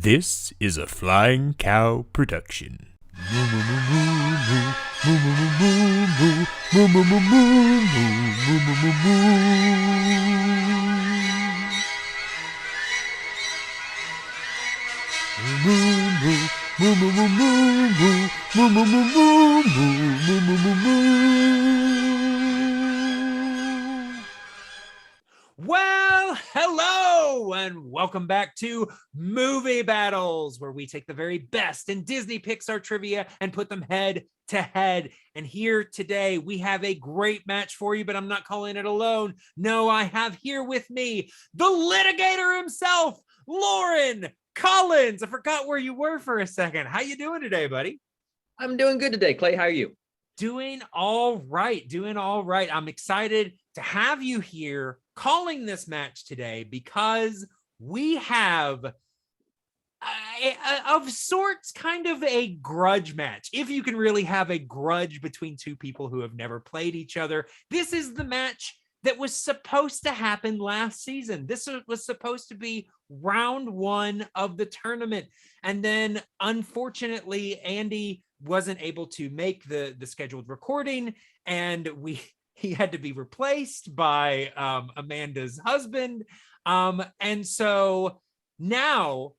This is a Flying Cow production. Well, hello, and welcome back to Movie Battles, where we take the very best in Disney Pixar trivia and put them head to head. And here today, we have a great match for you, but I'm not calling it alone. No, I have here with me the litigator himself, Lauren Collins. I forgot where you were for a second. How you doing today, buddy? I'm doing good today, Clay. How are you? Doing all right. I'm excited to have you here calling this match today because we have of sorts kind of a grudge match, if you can really have a grudge between two people who have never played each other. This is the match that was supposed to happen last season. This was supposed to be round one of the tournament, and then unfortunately Andy wasn't able to make the scheduled recording, and he had to be replaced by Amanda's husband. And so now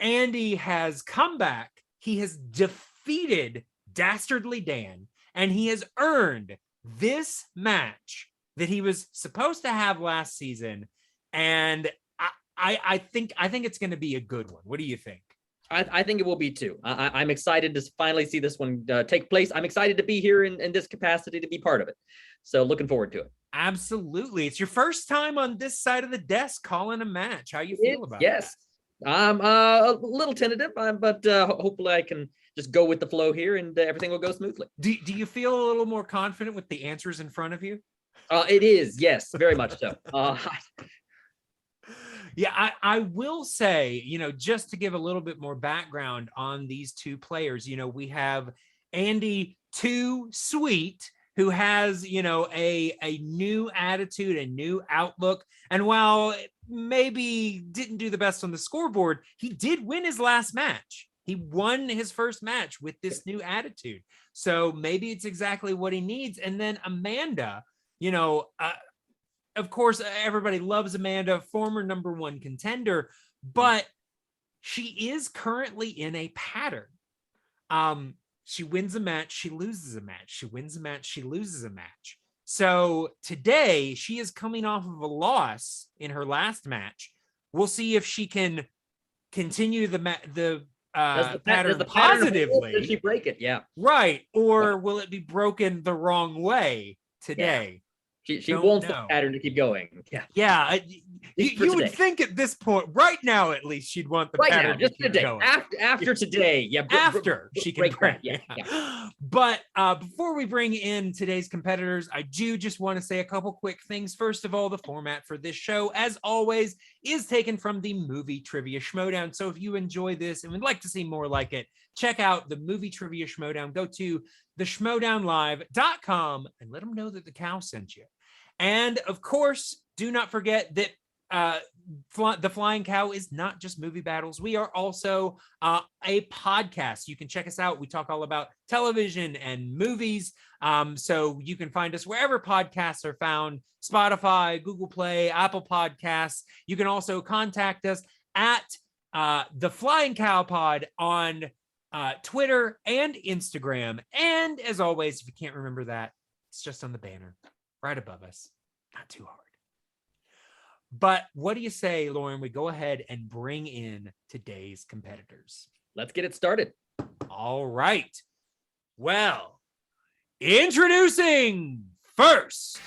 Andy has come back. He has defeated Dastardly Dan, and he has earned this match that he was supposed to have last season. And I think it's going to be a good one. What do you think? I think it will be too. I'm excited to finally see this one take place. I'm excited to be here in this capacity, to be part of it. So looking forward to it. Absolutely. It's your first time on this side of the desk calling a match. How you feel about it? Yes. I'm a little tentative, but hopefully I can just go with the flow here and everything will go smoothly. Do you feel a little more confident with the answers in front of you? It is. Yes, very much so. Yeah, I will say, just to give a little bit more background on these two players, we have Andy Too Sweet, who has, a new attitude, a new outlook. And while maybe didn't do the best on the scoreboard, he did win his last match. He won his first match with this new attitude. So maybe it's exactly what he needs. And then Amanda, of course, everybody loves Amanda, former number one contender, but she is currently in a pattern. She wins a match, she loses a match. She wins a match, she loses a match. So today, she is coming off of a loss in her last match. We'll see if she can continue the pattern positively. Did she break it? Yeah. Right. Or will it be broken the wrong way today? Yeah. She wants the pattern to keep going. Yeah. Yeah. You would think at this point, right now at least, she'd want the pattern to keep going. After today. Yeah. After she can break. Yeah. But before we bring in today's competitors, I do just want to say a couple quick things. First of all, the format for this show, as always, is taken from the Movie Trivia Schmodown. So if you enjoy this and would like to see more like it, check out the Movie Trivia Schmodown. Go to theschmodownlive.com and let them know that the cow sent you. And of course, do not forget that the Flying Cow is not just movie battles. We are also a podcast. You can check us out. We talk all about television and movies. So you can find us wherever podcasts are found: Spotify, Google Play, Apple Podcasts. You can also contact us at the Flying Cow Pod on Twitter and Instagram. And as always, if you can't remember that, it's just on the banner right above us. Not too hard. But what do you say, Lauren? We go ahead and bring in today's competitors. Let's get it started. All right. Well, introducing first,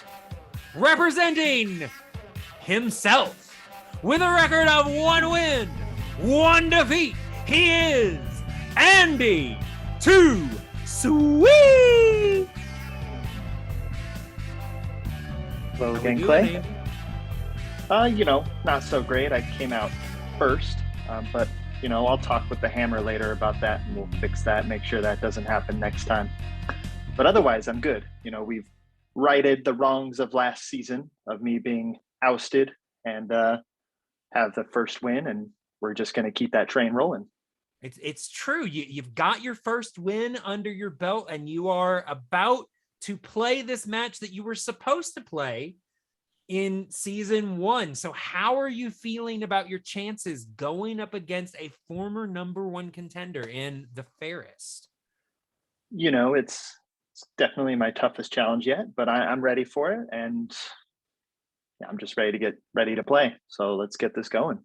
representing himself with a record of 1 win, 1 defeat, he is Andy Too Sweet. Hello again, Clay. Not so great. I came out first, but I'll talk with the hammer later about that, and we'll fix that, make sure that doesn't happen next time. But otherwise, I'm good. We've righted the wrongs of last season of me being ousted and have the first win, and we're just going to keep that train rolling. It's true. You've got your first win under your belt, and you are about to play this match that you were supposed to play in season 1. So how are you feeling about your chances going up against a former #1 contender in the Fairest? You know, it's definitely my toughest challenge yet, but I'm ready for it, and I'm just ready to play. So let's get this going.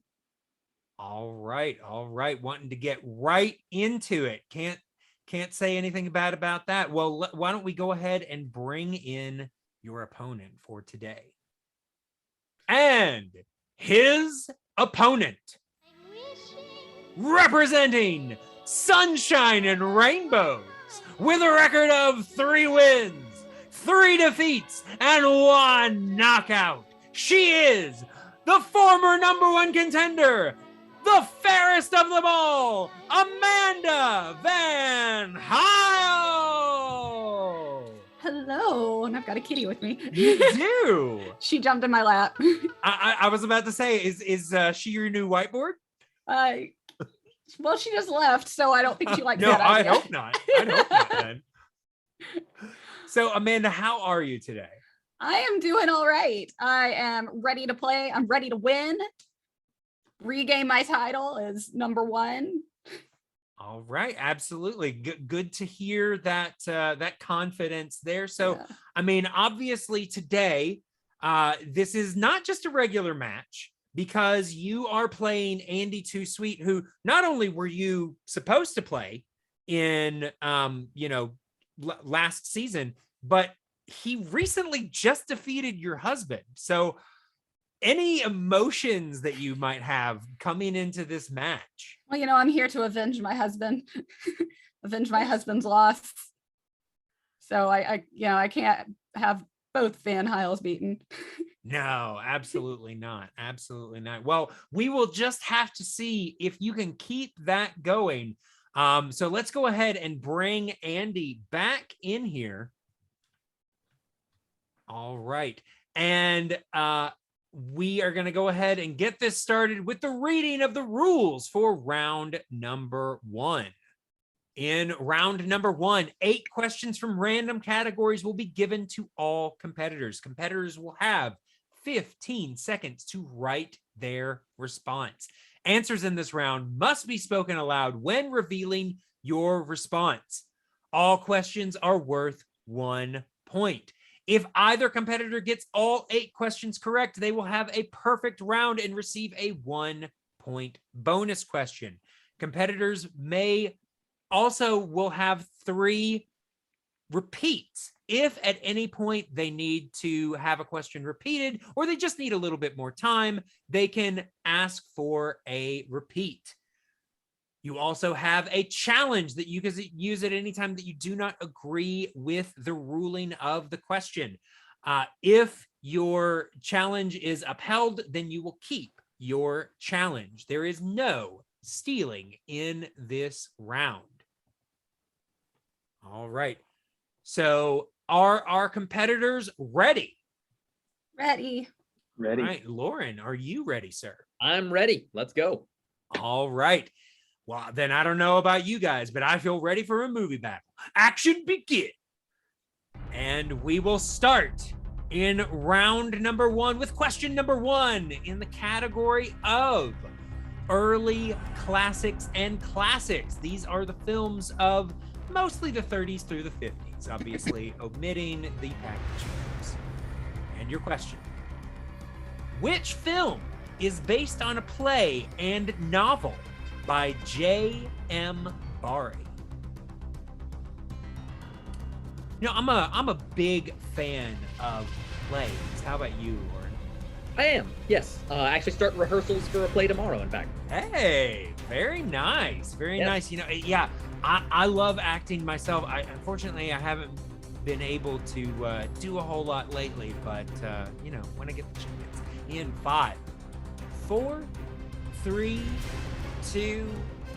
All right. Wanting to get right into it. Can't say anything bad about that. Well, why don't we go ahead and bring in your opponent for today? And his opponent, representing Sunshine and Rainbows, with a record of 3 wins, 3 defeats, and 1 knockout. She is the former #1 contender, the fairest of them all, Amanda VanHiel. Hello, and I've got a kitty with me. You do. She jumped in my lap. I was about to say, is she your new whiteboard? Well, she just left, so I don't think she likes No, that idea. I hope not. I hope not, then. So, Amanda, how are you today? I am doing all right. I am ready to play. I'm ready to win. Regain my title as #1. All right, absolutely. Good to hear that that confidence there. So, Yeah. I mean, obviously today, this is not just a regular match, because you are playing Andy Too Sweet, who not only were you supposed to play in, last season, but he recently just defeated your husband. So any emotions that you might have coming into this match? Well, I'm here to avenge my husband, avenge my husband's loss. So I can't have both VanHiels beaten. No, absolutely not. Absolutely not. Well, we will just have to see if you can keep that going. So let's go ahead and bring Andy back in here. All right. And we are going to go ahead and get this started with the reading of the rules for round #1. In round #1, 8 questions from random categories will be given to all competitors. Competitors will have 15 seconds to write their response. Answers in this round must be spoken aloud when revealing your response. All questions are worth 1 point. If either competitor gets all 8 questions correct, they will have a perfect round and receive a 1-point bonus question. Competitors will have 3 repeats. If at any point they need to have a question repeated, or they just need a little bit more time, they can ask for a repeat. You also have a challenge that you can use at any time that you do not agree with the ruling of the question. If your challenge is upheld, then you will keep your challenge. There is no stealing in this round. All right. So are our competitors ready? Ready. Ready. All right. Lauren, are you ready, sir? I'm ready. Let's go. All right. Well, then I don't know about you guys, but I feel ready for a movie battle. Action begin. And we will start in round #1 with question #1 in the category of early classics and classics. These are the films of mostly the 30s through the 50s, obviously omitting the package films. And your question: which film is based on a play and novel by J.M. Barrie? I'm a big fan of plays. How about you, Lauren? I am, yes. I actually start rehearsals for a play tomorrow, in fact. Hey, very nice. Very nice. I love acting myself. Unfortunately, I haven't been able to do a whole lot lately, but when I get the chance. In 5, 4, 3, 2,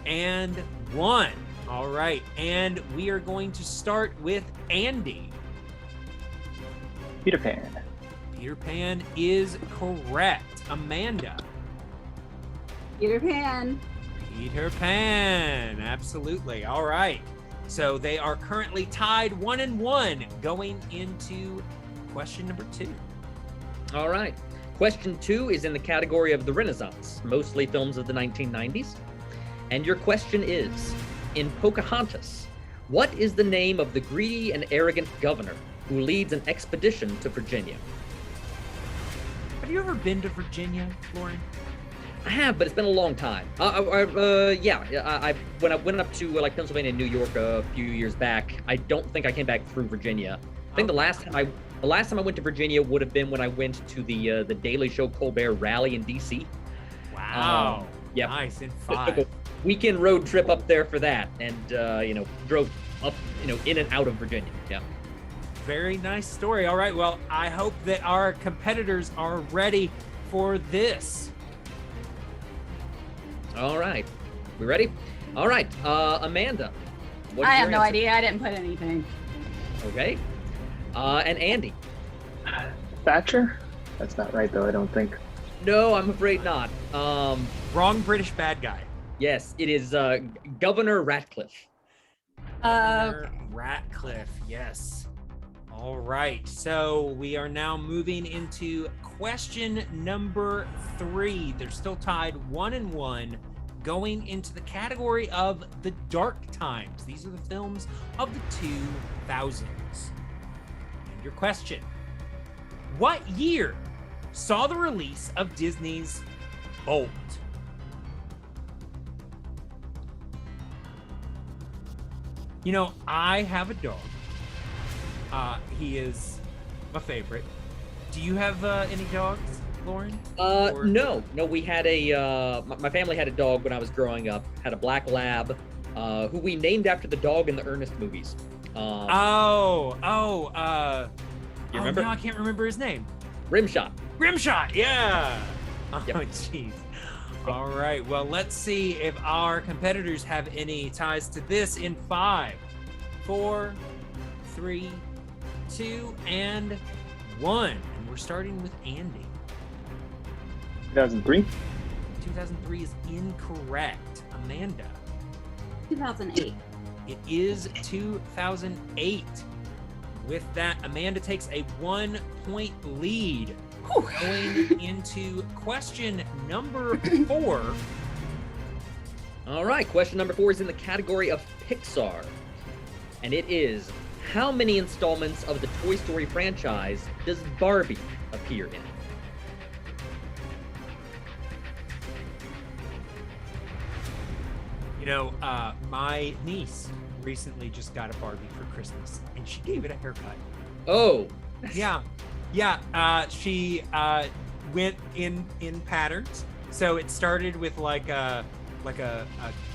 and 1. All right, and we are going to start with Andy. Peter Pan. Peter Pan is correct. Amanda. Peter Pan. Peter Pan. Absolutely. All right. So they are currently tied 1-1 going into question number 2. All right. Question 2 is in the category of the Renaissance, mostly films of the 1990s. And your question is, in Pocahontas, what is the name of the greedy and arrogant governor who leads an expedition to Virginia? Have you ever been to Virginia, Lauren? I have, but it's been a long time. I when I went up to like Pennsylvania and New York a few years back, I don't think I came back through Virginia. I think the last time I went to Virginia would have been when I went to the Daily Show Colbert rally in D.C. Wow. Yeah. Nice. In Took 5. a weekend road trip up there for that, and drove up in and out of Virginia. Yeah. Very nice story. All right. Well, I hope that our competitors are ready for this. All right. We ready? All right. Amanda. what is I your have no answer? idea. I didn't put anything. Okay. And Andy. Thatcher? That's not right, though, I don't think. No, I'm afraid not. Wrong British bad guy. Yes, it is Governor Ratcliffe. Governor Ratcliffe, yes. All right, so we are now moving into question number 3. They're still tied 1-1, going into the category of the dark times. These are the films of the 2000s. And your question: what year saw the release of Disney's Bolt? You know, I have a dog. He is my favorite. Do you have any dogs, Lauren? Or- No. We had my family had a dog when I was growing up. Had a black lab, who we named after the dog in the Ernest movies. You You remember? No, I can't remember his name. Rimshot. Rimshot, yeah. Oh, Yep. jeez. All right. Well, let's see if our competitors have any ties to this in 5, 4, 3, 2, and 1. And we're starting with Andy. 2003? 2003 is incorrect. Amanda. 2008. It is 2008. With that, Amanda takes a 1-point lead. Going into question number 4. All right, question number 4 is in the category of Pixar. And it is, how many installments of the Toy Story franchise does Barbie appear in? You know, my niece recently just got a Barbie for Christmas, and she gave it a haircut. Oh, Yeah. She went in patterns. So it started with like a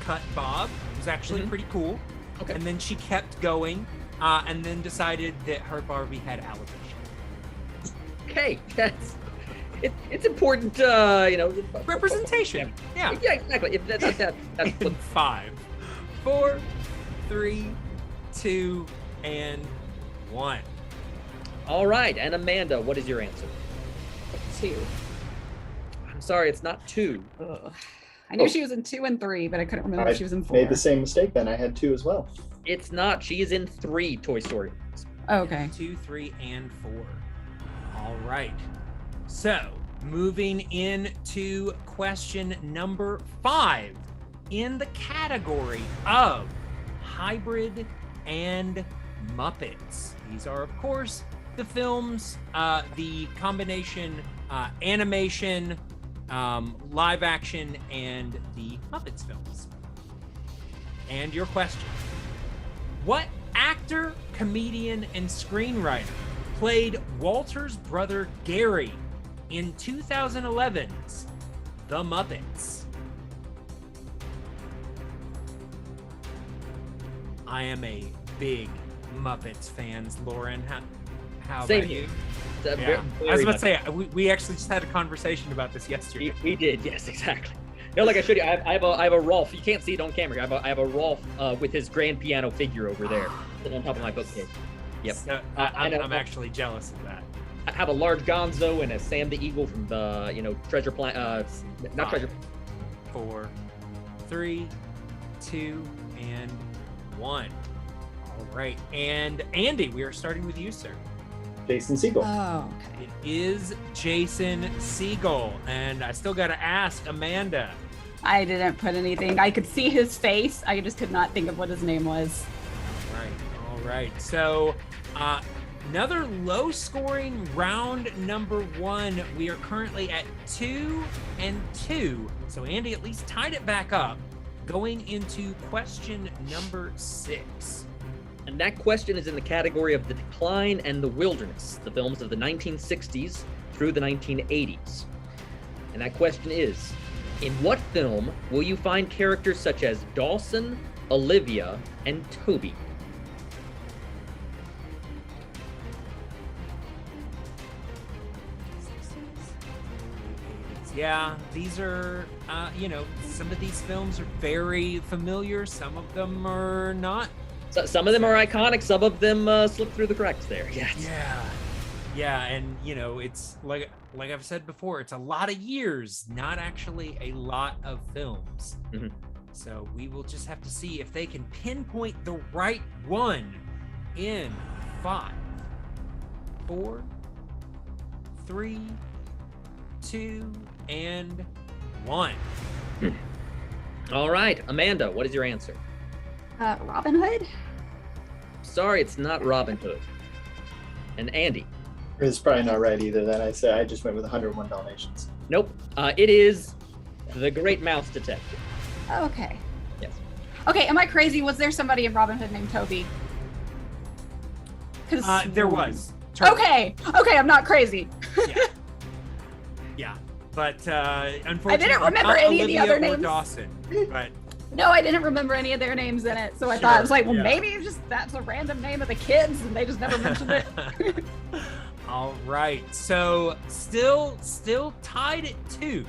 cut bob. It was actually Mhm. pretty cool. Okay. And then she kept going, and then decided that her Barbie had alopecia. okay. It's important, Representation. Yeah. Yeah, exactly. If that's In what 5, 4, 3, 2, and 1. All right, and Amanda, what is your answer? 2. I'm sorry, it's not 2. Ugh. I knew Oh. she was in 2 and 3, but I couldn't remember I if she was in 4. made the same mistake then. I had 2 as well. It's not. She is in 3 Toy Story. Oh, okay. 2, 3, and 4. All right. So, moving into question number 5 in the category of hybrid and Muppets. These are, of course, the films, the combination animation, live action, and the Muppets films. And your question: what actor, comedian, and screenwriter played Walter's brother Gary in 2011's The Muppets? I am a big Muppets fans, Lauren. How Same about here. you? Very I was about much. to say, we actually just had a conversation about this yesterday. We did, yes, exactly. No, like I showed you, I have a Rolf. You can't see it on camera. I have a Rolf with his grand piano figure over there, sitting on top of my bookcase. Yep. So, I know. I'm actually jealous of that. I have a large Gonzo and a Sam the Eagle from the Treasure Planet. Not Treasure. 4, 3, 2, and 1. All right. And Andy, we are starting with you, sir. Jason Segel. Oh, okay. It is Jason Segel. And I still got to ask Amanda. I didn't put anything. I could see his face. I just could not think of what his name was. All right. So, another low scoring round number 1. We are currently at 2 and 2. So Andy at least tied it back up going into question number 6. And that question is in the category of the decline and the wilderness, the films of the 1960s through the 1980s. And that question is, in what film will you find characters such as Dawson, Olivia, and Toby? Yeah, these are, some of these films are very familiar. Some of them are not. So, some of them are iconic. Some of them slip through the cracks there. Yes. Yeah, and it's like I've said before, it's a lot of years, not actually a lot of films. Mhm. So we will just have to see if they can pinpoint the right one in 5, 4, 3, 2, and 1. All right, Amanda, what is your answer? Robin Hood? Sorry, it's not Robin Hood. And Andy? It's probably not right either. Then I just went with 101 Dalmatians. Nope. It is The Great Mouse Detective. Oh, okay. Yes. Okay, am I crazy? Was there somebody in Robin Hood named Toby? There was. Okay, I'm not crazy. Yeah. But unfortunately, I didn't remember not any of the Olivia other or names. Dawson, but No, I didn't remember any of their names in it, so I thought Sure, it was like, well, yeah. maybe it's just that's a random name of the kids, and they just never mentioned it. All right. So still tied at 2,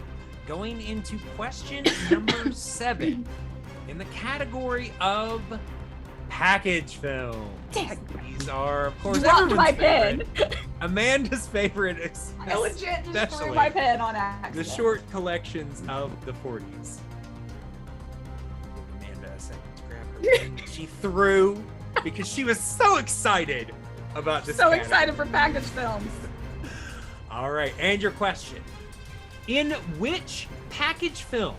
going into question number 7 in the category of package films. Dang. These are, of course, Dropped everyone's my pen. favorite. Amanda's favorite, I legit just threw especially my pen on the accident. short collections of the 40s. Amanda a second to grab her pen. She threw because she was so excited about this. So category. excited for package films. All right, and your question. In which package film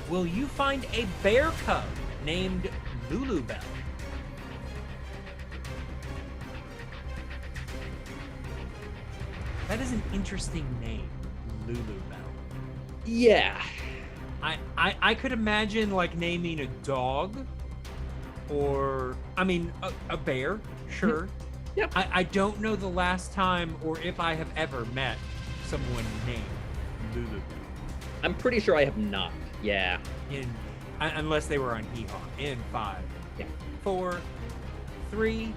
will you find a bear cub named Lulubelle? That is an interesting name, Lulubelle. Yeah. I could imagine like naming a dog or, a bear, sure. Yep. I don't know the last time or if I have ever met someone named Lulubelle. I'm pretty sure I have not. Yeah. Unless they were on Hee-Haw. In 5, Yeah. 4, 3,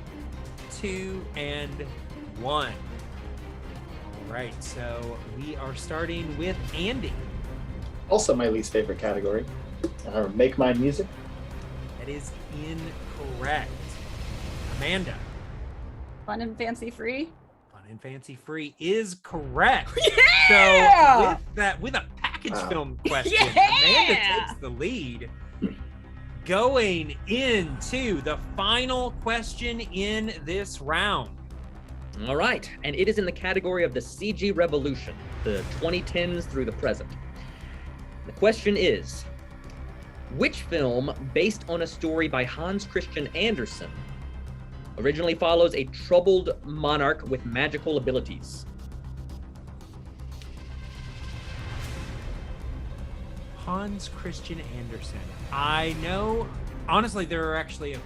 2, and 1. All right, so we are starting with Andy. Also my least favorite category. Make My Music. That is incorrect. Amanda. Fun and fancy free. Fun and Fancy Free is correct. Yeah! So with a package Wow. film question, Yeah! Amanda takes the lead. Going into the final question in this round. All right, and it is in the category of the CG revolution, the 2010s through the present. The question is, which film, based on a story by Hans Christian Andersen, originally follows a troubled monarch with magical abilities? Hans Christian Andersen. I know, honestly, there are actually a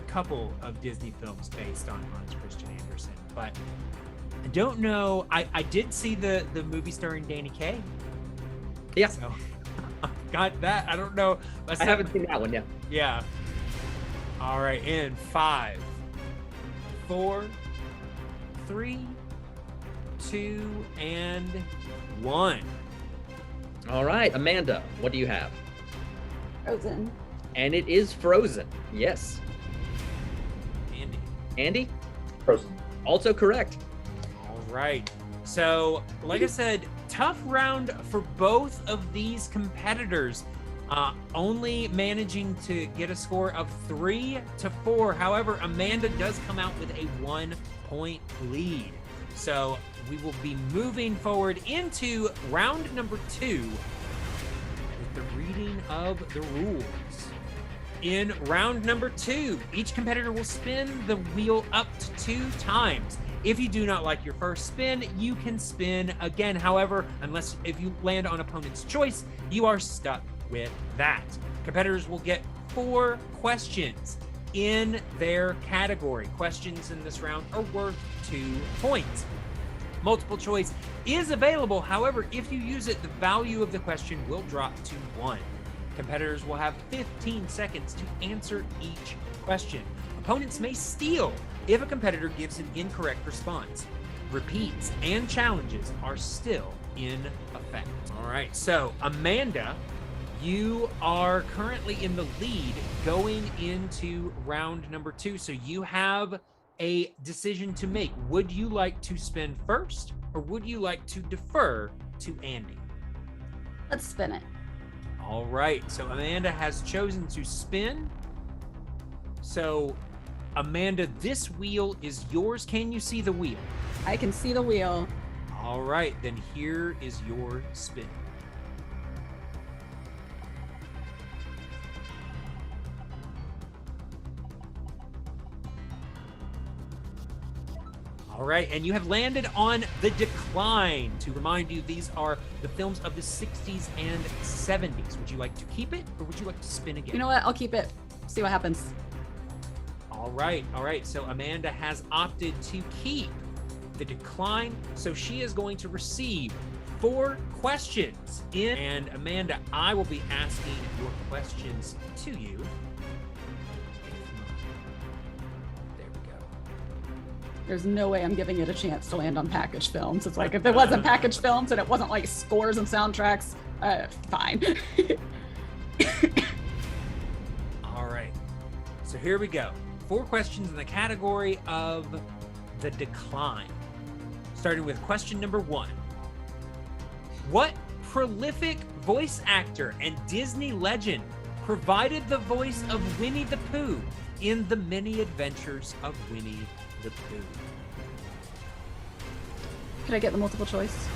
couple of Disney films based on Hans Christian Andersen, but I don't know. I did see the movie starring Danny Kaye. Yeah. So I've got that. I don't know. I haven't seen that one yet. Yeah. All right. In 5, 4, 3, 2, and 1. All right, Amanda, what do you have? Frozen. And it is Frozen. Yes. Andy. Andy? Frozen. Also correct. All right. So, like I said, tough round for both of these competitors. only managing to get a score of 3-4. However, Amanda does come out with a 1-point lead. So we will be moving forward into round number 2 with the reading of the rules. In round number 2, each competitor will spin the wheel up to 2 times. If you do not like your first spin, you can spin again. However, if you land on opponent's choice, you are stuck with that. Competitors will get 4 questions in their category. Questions in this round are worth 2 points. Multiple choice is available. However, if you use it, the value of the question will drop to 1. Competitors will have 15 seconds to answer each question. Opponents may steal if a competitor gives an incorrect response. Repeats and challenges are still in effect. All right, so Amanda, you are currently in the lead going into round number 2. So you have a decision to make. Would you like to spin first, or would you like to defer to Andy? Let's spin it. All right, so Amanda has chosen to spin. So Amanda, this wheel is yours. Can you see the wheel? I can see the wheel. All right, then here is your spin. All right, and you have landed on The Decline. To remind you, these are the films of the 60s and 70s. Would you like to keep it, or would you like to spin again? You know what? I'll keep it. See what happens. All right. So Amanda has opted to keep The Decline. So she is going to receive 4 questions in. And Amanda, I will be asking your questions to you. There we go. There's no way I'm giving it a chance to land on package films. It's like, if it wasn't package films and it wasn't like scores and soundtracks, fine. All right. So here we go. 4 questions in the category of The Decline. Starting with question number 1. What prolific voice actor and Disney legend provided the voice of Winnie the Pooh in The Many Adventures of Winnie the Pooh? Could I get the multiple choice?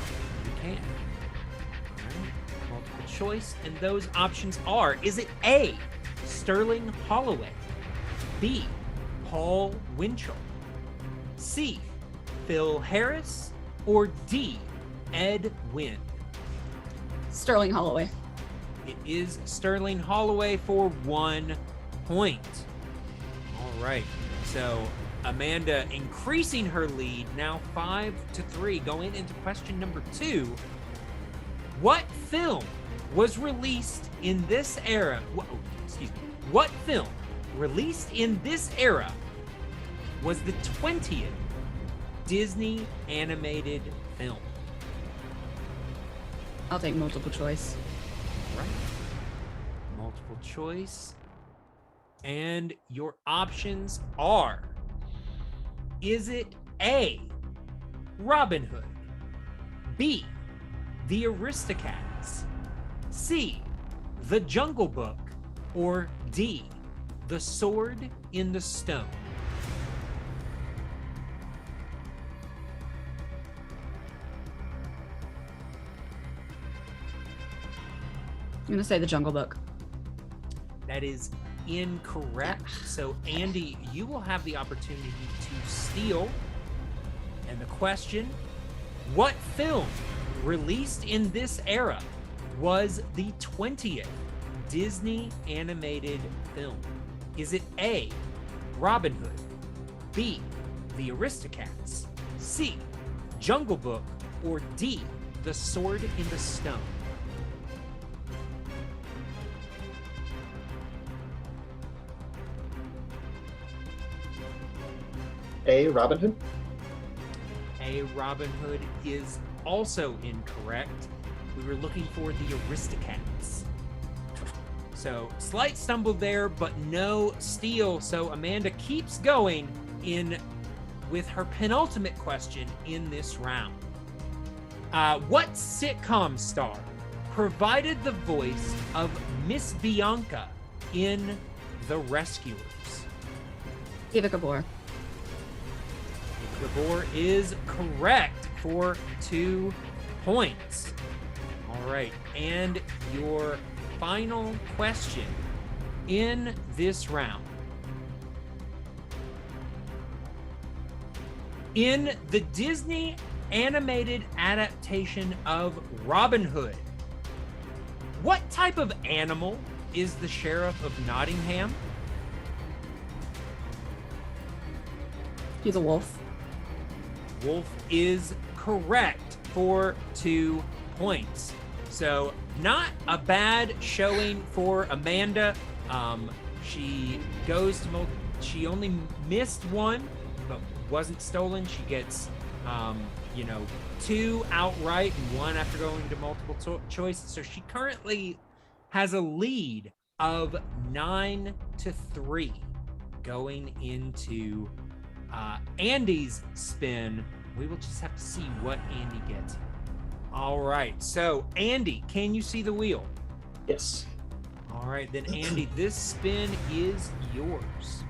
You can. All right. Multiple choice, and those options are: is it A, Sterling Holloway, B, Paul Winchell, C, Phil Harris, or D, Ed Wynn? Sterling Holloway. It is Sterling Holloway for 1 point. All right, so Amanda increasing her lead, now 5-3. Going into question number 2. What film was released in this era? What film released in this era was the 20th Disney animated film? I'll take multiple choice. Right. Multiple choice. And your options are: is it A, Robin Hood, B, The Aristocats, C, The Jungle Book, or D, The Sword in the Stone? I'm gonna say The Jungle Book. That is incorrect. So Andy, you will have the opportunity to steal. And the question: what film released in this era was the 20th Disney animated film? Is it A, Robin Hood, B, The Aristocats, C, Jungle Book, or D, The Sword in the Stone? A, Robin Hood. A, Robin Hood is also incorrect. We were looking for The Aristocats. So slight stumble there, but no steal. So Amanda keeps going in with her penultimate question in this round. What sitcom star provided the voice of Miss Bianca in The Rescuers? Eva Gabor. Gabor is correct for 2 points. All right, and your final question in this round. In the Disney animated adaptation of Robin Hood, what type of animal is the Sheriff of Nottingham? He's a wolf. Wolf is correct for 2 points. So not a bad showing for Amanda. She goes to she only missed one, but wasn't stolen. She gets 2 outright and 1 after going to multiple choice. So she currently has a lead of 9-3 going into Andy's spin. We will just have to see what Andy gets. All right, so Andy, can you see the wheel? Yes. All right, then Andy, this spin is yours.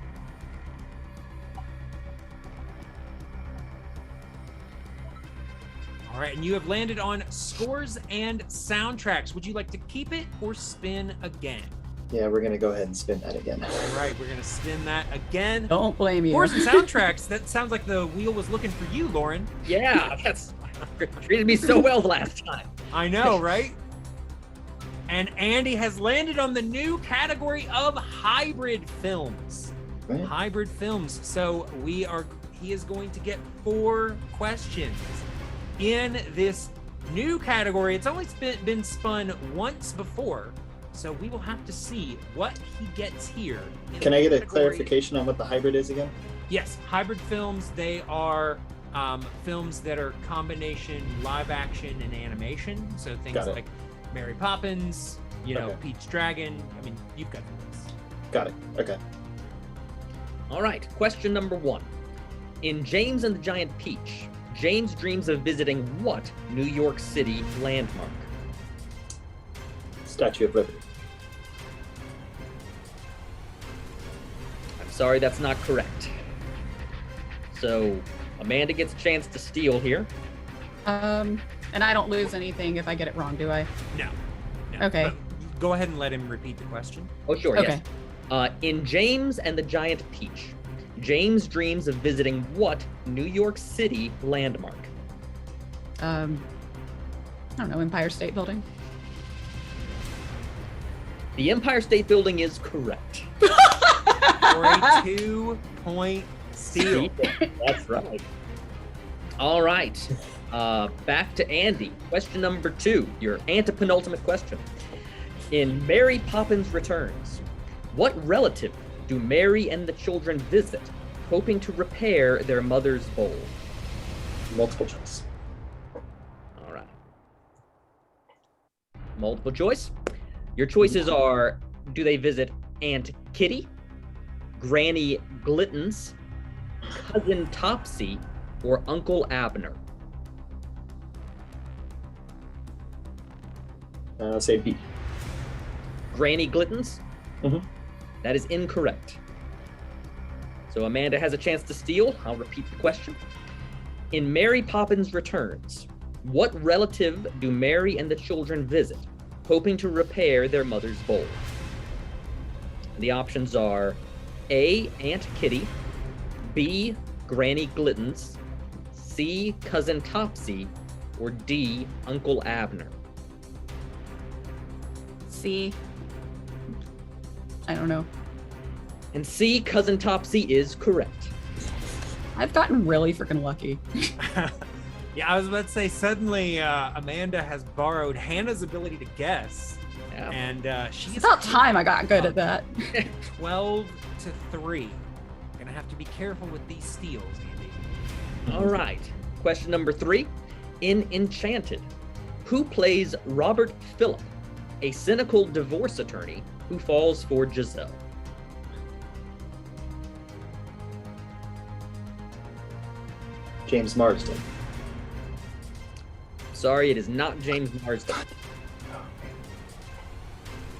All right, and you have landed on scores and soundtracks. Would you like to keep it or spin again? Yeah, we're gonna go ahead and spin that again. All right, we're gonna spin that again. Don't blame you. Scores and soundtracks. That sounds like the wheel was looking for you, Lauren. Yeah, that's treated me so well the last time. I know, right? And Andy has landed on the new category of hybrid films. Right. Hybrid films. So he is going to get 4 questions in this new category. It's only been spun once before, so we will have to see what he gets here. Can I get a clarification on what the hybrid is again? Yes, hybrid films, they are films that are combination live action and animation. So things like Mary Poppins, Okay. Pete's Dragon. I mean, you've got this. Got it. Okay. All right, question number 1. In James and the Giant Peach, James dreams of visiting what New York City landmark? Statue of Liberty. I'm sorry, that's not correct. So Amanda gets a chance to steal here. And I don't lose anything if I get it wrong, do I? No. Okay. But go ahead and let him repeat the question. Oh, sure, Okay. yes. In James and the Giant Peach, James dreams of visiting what New York City landmark? I don't know, Empire State Building. The Empire State Building is correct. For a 2-point steal. That's right. All right. Back to Andy. Question number 2, your antepenultimate question. In Mary Poppins Returns, what relative do Mary and the children visit, hoping to repair their mother's bowl? Multiple choice. All right. Multiple choice. Your choices are: do they visit Aunt Kitty, Granny Glittens, Cousin Topsy, or Uncle Abner? I'll say B. Granny Glittens? Mhm. That is incorrect. So Amanda has a chance to steal. I'll repeat the question. In Mary Poppins Returns, what relative do Mary and the children visit, hoping to repair their mother's bowl? The options are A, Aunt Kitty, B, Granny Glittens, C, Cousin Topsy, or D, Uncle Abner. C. I don't know. And C, Cousin Topsy, is correct. I've gotten really freaking lucky. Yeah, I was about to say, suddenly Amanda has borrowed Hannah's ability to guess. Yeah. And she's It's about time I got good at that. 12-3. Gonna have to be careful with these steals, Andy. All right. Question number 3. In Enchanted, who plays Robert Phillip, a cynical divorce attorney who falls for Giselle? James Marsden. Sorry, it is not James Marsden.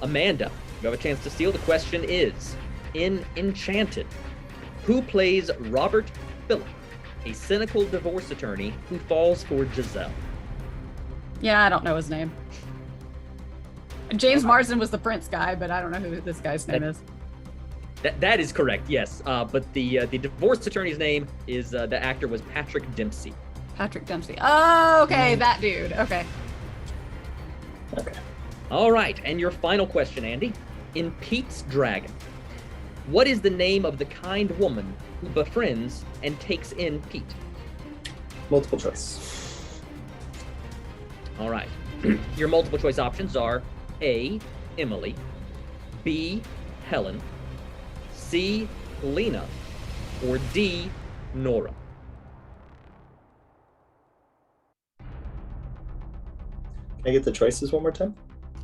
Amanda, you have a chance to steal. The question is, in Enchanted, who plays Robert Phillip, a cynical divorce attorney who falls for Giselle? Yeah, I don't know his name. James Marsden was the Prince guy, but I don't know who this guy's name is. That is correct, yes. But the divorce attorney's name is, the actor was Patrick Dempsey. Patrick Dempsey. Oh, okay, that dude. Okay. Okay. All right, and your final question, Andy. In Pete's Dragon, what is the name of the kind woman who befriends and takes in Pete? Multiple choice. All right. Your multiple choice options are A, Emily, B, Helen, C, Lena, or D, Nora. Can I get the choices one more time?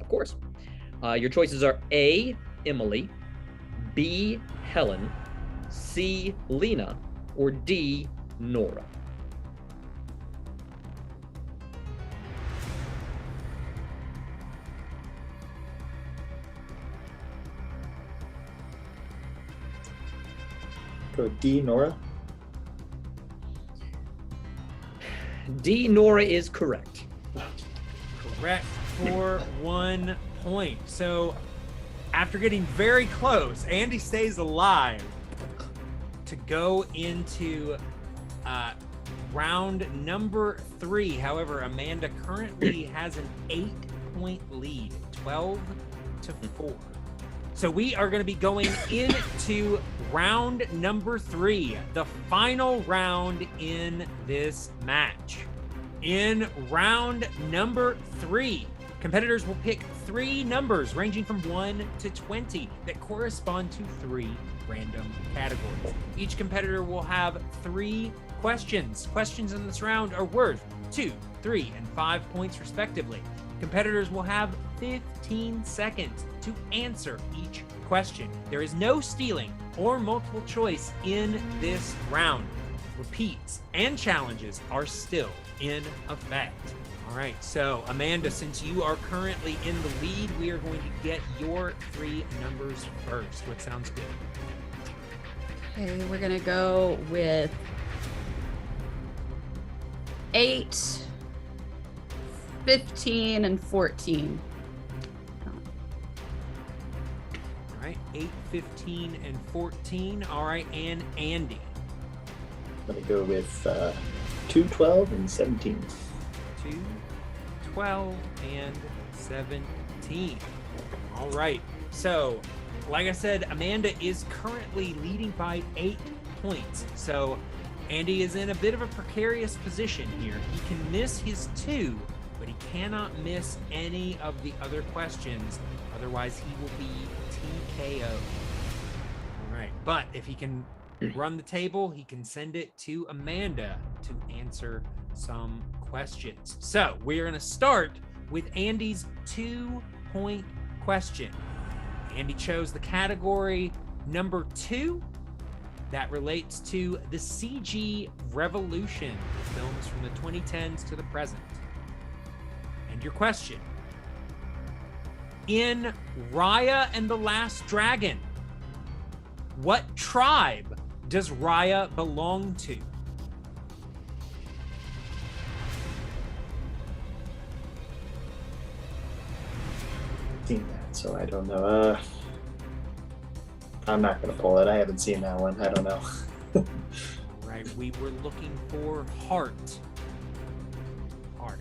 Of course. Your choices are A, Emily, B, Helen, C, Lena, or D, Nora. Go D, Nora. D, Nora is correct. Correct for 1 point. So after getting very close, Andy stays alive to go into round number 3. However, Amanda currently has an 8-point lead, 12-4. So we are going to be going into round number 3, the final round in this match. In round number 3, competitors will pick 3 numbers ranging from 1 to 20 that correspond to 3 random categories. Each competitor will have 3 questions. Questions in this round are worth 2, 3, and 5 points respectively. Competitors will have 15 seconds to answer each question. There is no stealing or multiple choice in this round. Repeats and challenges are still in effect. All right, so Amanda, since you are currently in the lead, we are going to get your 3 numbers first. What sounds good? Okay, we're gonna go with 8, 15, and 14. All right, 8, 15, and 14. All right, and Andy. I'm gonna go with 2, 12, and 17. 2, 12, and 17. All right. So, like I said, Amanda is currently leading by 8 points. So, Andy is in a bit of a precarious position here. He can miss his 2, but he cannot miss any of the other questions. Otherwise, he will be TKO. All right. But if he can run the table, he can send it to Amanda to answer some questions. So we're going to start with Andy's 2-point question. Andy chose the category number 2 that relates to the CG revolution, films from the 2010s to the present. And your question: in Raya and the Last Dragon, what tribe does Raya belong to? Seen that, so I don't know. I'm not gonna pull it. I haven't seen that one. I don't know. All right, we were looking for heart. Heart.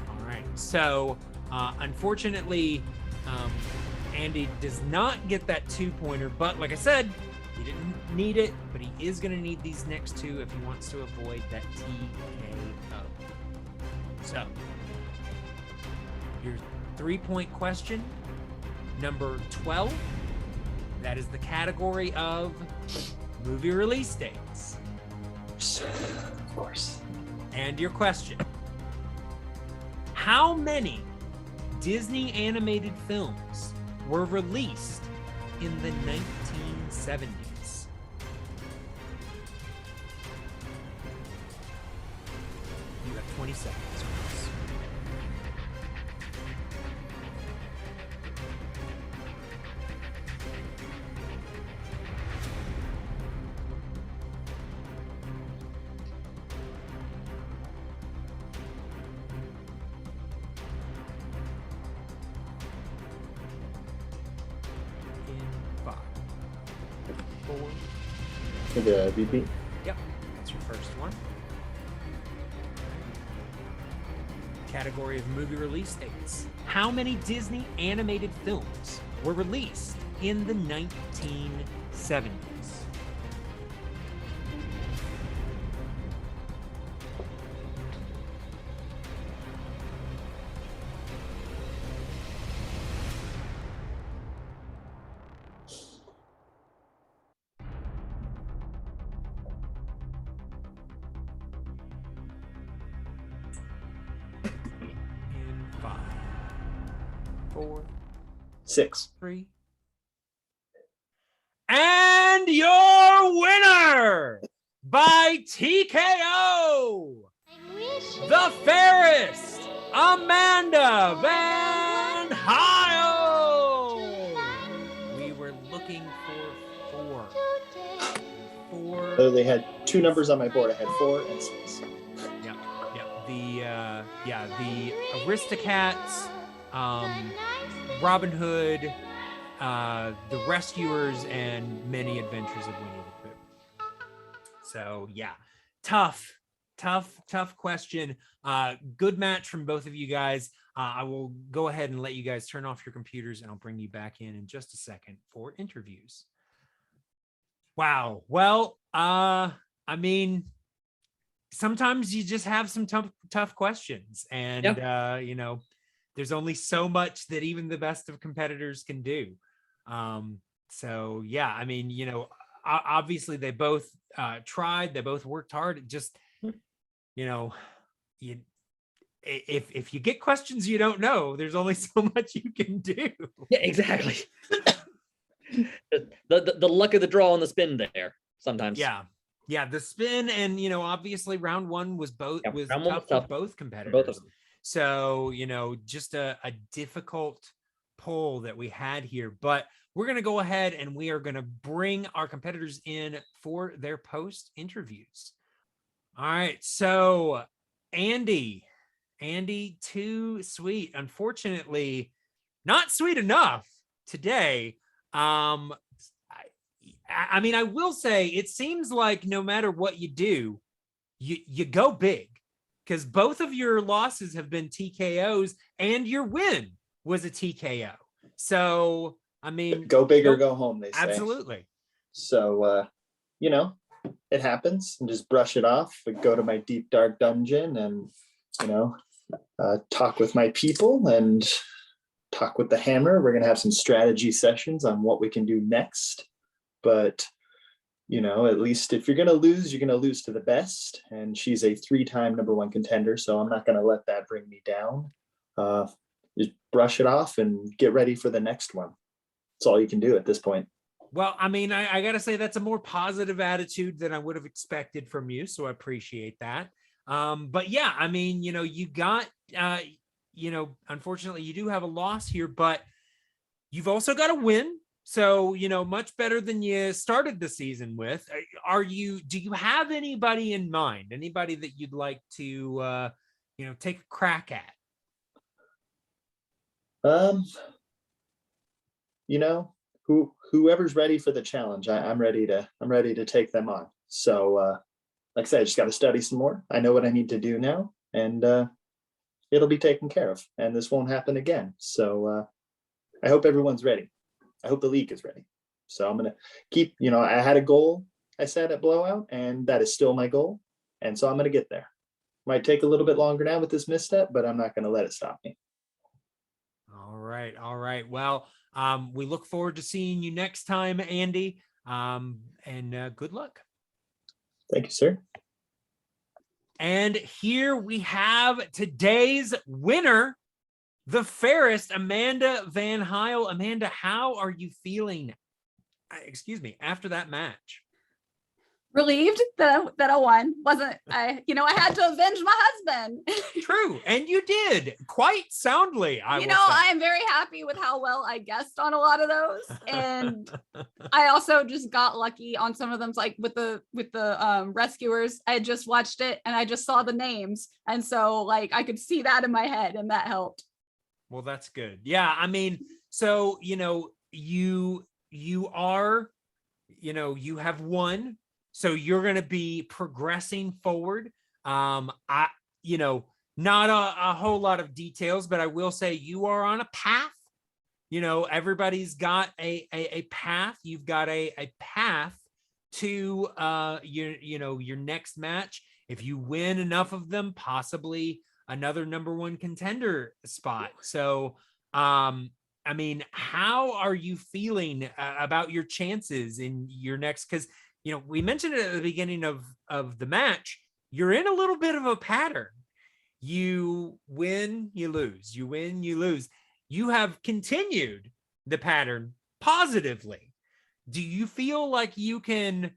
All right, so unfortunately, Andy does not get that 2-pointer, but like I said, he didn't need it, but he is going to need these next 2 if he wants to avoid that TKO. So, your 3-point question, number 12. That is the category of movie release dates. Of course. And your question: how many Disney animated films were released in the 1970s? You have 20 seconds. 4. The repeat. Yep, that's your first one. Category of movie release dates. How many Disney animated films were released in the 1970s? In 5, 4, 6. 3. And your winner by TKO, the Fairest, Amanda VanHiel. We were looking for 4. So they had 2 numbers on my board. I had 4 and 6. The Aristocats, Robin Hood, the Rescuers, and Many Adventures of Winnie the Pooh. So yeah, tough question. Good match from both of you guys. I will go ahead and let you guys turn off your computers, and I'll bring you back in just a second for interviews. Wow. Well, I mean, sometimes you just have some tough questions, and there's only so much that even the best of competitors can do. So yeah, I mean, obviously they both tried, they both worked hard. It just, if you get questions you don't know, there's only so much you can do. Yeah, exactly. the luck of the draw on the spin there sometimes. Yeah, the spin, and obviously round 1 was tough for both competitors. Both of them. So just a difficult poll that we had here, but we're going to go ahead and we are going to bring our competitors in for their post interviews. All right, so Andy, too sweet, unfortunately not sweet enough today. I mean, I will say it seems like no matter what you do, you go big, because both of your losses have been TKOs and your win was a TKO. So, I mean, go big or go home, they say. Absolutely. So, it happens, and just brush it off. I go to my deep, dark dungeon and, talk with my people and talk with the hammer. We're going to have some strategy sessions on what we can do next. But, at least if you're going to lose, you're going to lose to the best. And she's a 3-time #1 contender. So I'm not going to let that bring me down. Just brush it off and get ready for the next one. That's all you can do at this point. Well, I mean, I got to say that's a more positive attitude than I would have expected from you. So I appreciate that. But yeah, I mean, you got, unfortunately you do have a loss here, but you've also got a win. So, much better than you started the season with. Do you have anybody in mind? Anybody that you'd like to, take a crack at? Whoever's ready for the challenge, I'm ready to take them on. So, like I said, I just got to study some more. I know what I need to do now, and it'll be taken care of, and this won't happen again. So, I hope everyone's ready. I hope the league is ready. So I'm going to keep, I had a goal I set at Blowout, and that is still my goal. And so I'm going to get there. Might take a little bit longer now with this misstep, but I'm not going to let it stop me. All right. Well, we look forward to seeing you next time, Andy. And good luck. Thank you, sir. And here we have today's winner, the Fairest, Amanda VanHiel. Amanda, how are you feeling? After that match? Relieved that I won. I had to avenge my husband. True, and you did quite soundly. I am very happy with how well I guessed on a lot of those, and I also just got lucky on some of them, like with the rescuers. I had just watched it and I just saw the names, and so I could see that in my head, and that helped. Well, that's good. Yeah, I mean, so you are you have won, so you're going to be progressing forward. I, not a whole lot of details, but I will say you are on a path. Everybody's got a path. You've got a path to your next match. If you win enough of them, possibly another number one contender spot. So, I mean, how are you feeling about your chances in your next? Because we mentioned it at the beginning of the match. You're in a little bit of a pattern. You win, you lose. You win, you lose. You have continued the pattern positively. Do you feel like you can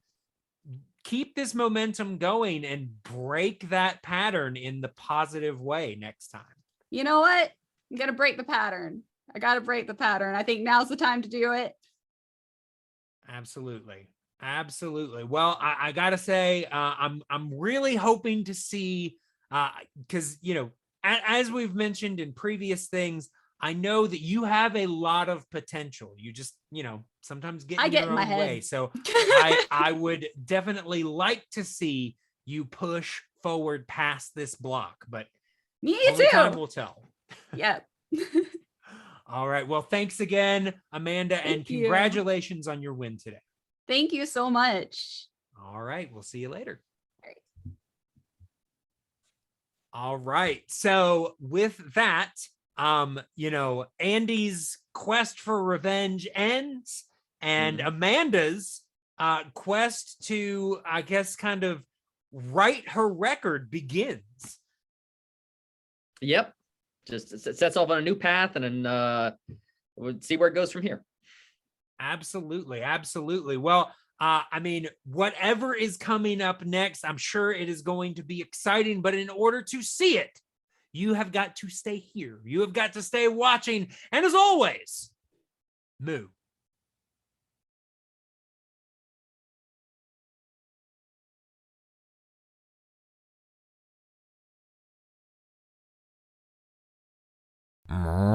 keep this momentum going and break that pattern in the positive way next time? You know what? I'm gonna break the pattern. I gotta break the pattern. I think now's the time to do it. Absolutely. Well, I gotta say, I'm really hoping to see, because as we've mentioned in previous things, I know that you have a lot of potential. You just sometimes get I in get your in my own head. way. So I would definitely like to see you push forward past this block, but Me only time too. will tell. Yep. All right. Well, thanks again, Amanda, and Thank you. congratulations on your win today. Thank you so much. All right. We'll see you later. All right. All right. So with that, Andy's quest for revenge ends, and Amanda's quest to, I guess, kind of right her record begins. Yep. Just sets off on a new path, and then we'll see where it goes from here. Absolutely. Well, I mean, whatever is coming up next, I'm sure it is going to be exciting, but in order to see it, you have got to stay here. You have got to stay watching. And as always, moo. Moo.